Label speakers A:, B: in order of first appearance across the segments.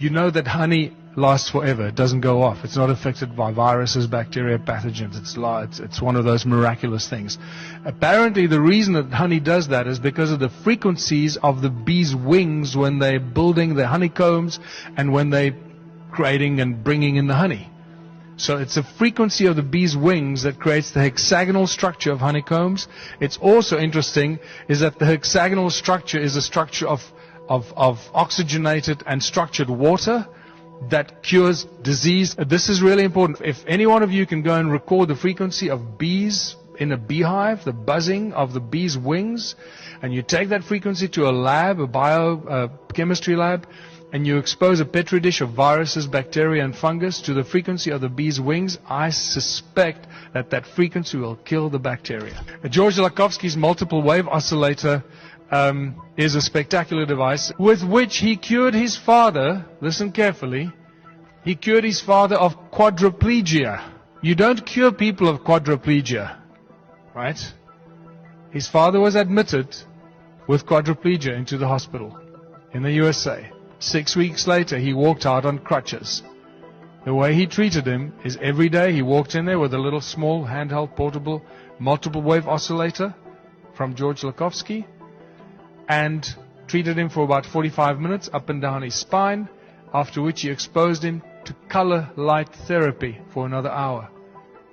A: You know that honey lasts forever. It doesn't go off. It's not affected by viruses, bacteria, pathogens. It's one of those miraculous things. Apparently, the reason that honey does that is because of the frequencies of the bees' wings when they're building their honeycombs and when they're creating and bringing in the honey. So it's the frequency of the bee's wings that creates the hexagonal structure of honeycombs. It's also interesting is that the hexagonal structure is a structure of oxygenated and structured water that cures disease. This is really important. If any one of you can go and record the frequency of bees in a beehive, the buzzing of the bee's wings, and you take that frequency to a lab, a biochemistry lab, and you expose a petri dish of viruses, bacteria, and fungus to the frequency of the bee's wings, I suspect that that frequency will kill the bacteria. George Lakhovsky's multiple wave oscillator is a spectacular device with which he cured his father, listen carefully, he cured his father of quadriplegia. You don't cure people of quadriplegia, right? His father was admitted with quadriplegia into the hospital in the USA. 6 weeks later, he walked out on crutches. The way he treated him is every day he walked in there with a little small handheld portable multiple wave oscillator from George Lakhovsky and treated him for about 45 minutes up and down his spine, after which he exposed him to color light therapy for another hour.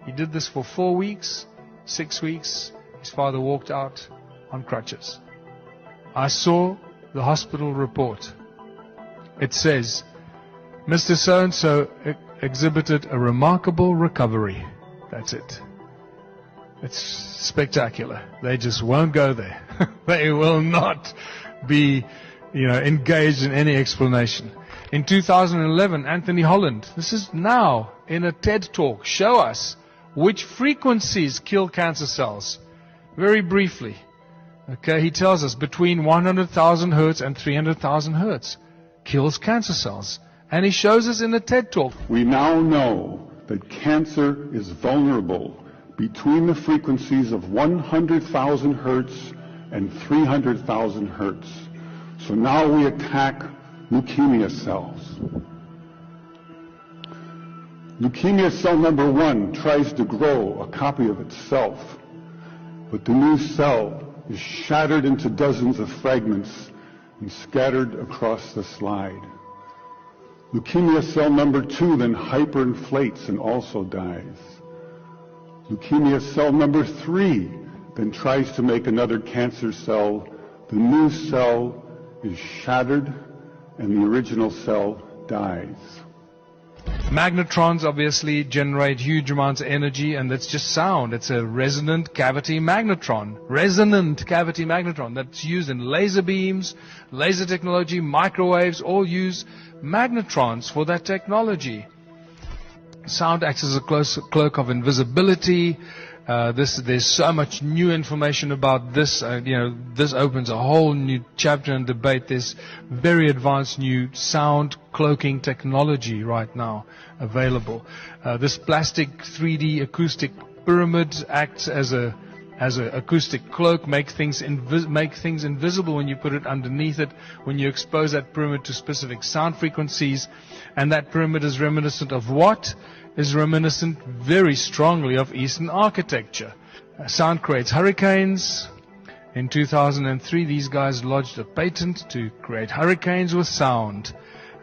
A: He did this for 4 weeks, 6 weeks. His father walked out on crutches. I saw the hospital report. It says, Mr. So-and-so exhibited a remarkable recovery. That's it. It's spectacular. They just won't go there. They will not be, engaged in any explanation. In 2011, Anthony Holland, this is now in a TED talk, show us which frequencies kill cancer cells. Very briefly. Okay, he tells us between 100,000 hertz and 300,000 hertz kills cancer cells. And he shows us in the TED talk.
B: We now know that cancer is vulnerable between the frequencies of 100,000 hertz and 300,000 hertz. So now we attack leukemia cells. Leukemia cell number 1 tries to grow a copy of itself, but the new cell is shattered into dozens of fragments and scattered across the slide. Leukemia cell number 2 then hyperinflates and also dies. Leukemia cell number 3 then tries to make another cancer cell. The new cell is shattered and the original cell dies.
A: Magnetrons obviously generate huge amounts of energy, and that's just sound. It's a resonant cavity magnetron. Resonant cavity magnetron that's used in laser beams, laser technology, microwaves, all use magnetrons for that technology. Sound acts as a cloak of invisibility. There's so much new information about this. This opens a whole new chapter and debate. There's very advanced new sound cloaking technology right now available. This plastic 3D acoustic pyramid acts as a acoustic cloak, make things invisible when you put it underneath it, when you expose that pyramid to specific sound frequencies. And that pyramid is reminiscent of what? Is reminiscent very strongly of Eastern architecture. Sound creates hurricanes. In 2003, these guys lodged a patent to create hurricanes with sound.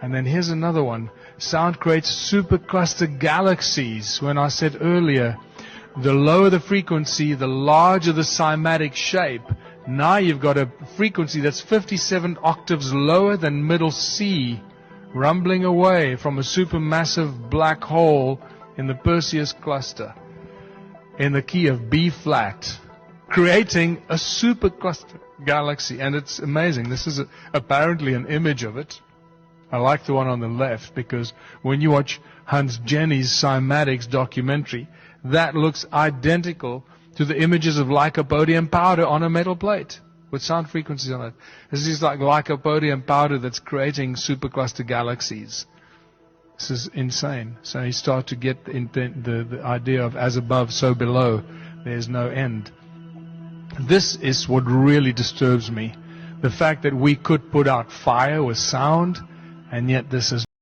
A: And then here's another one. Sound creates supercluster galaxies. When I said earlier, the lower the frequency, the larger the cymatic shape. Now you've got a frequency that's 57 octaves lower than middle C, rumbling away from a supermassive black hole in the Perseus cluster in the key of B flat, creating a supercluster galaxy. And it's amazing. This is apparently an image of it. I like the one on the left because when you watch Hans Jenny's Cymatics documentary, that looks identical to the images of lycopodium powder on a metal plate with sound frequencies on it. This is like lycopodium powder that's creating supercluster galaxies. This is insane. So you start to get the idea of as above, so below. There's no end. This is what really disturbs me. The fact that we could put out fire with sound, and yet this is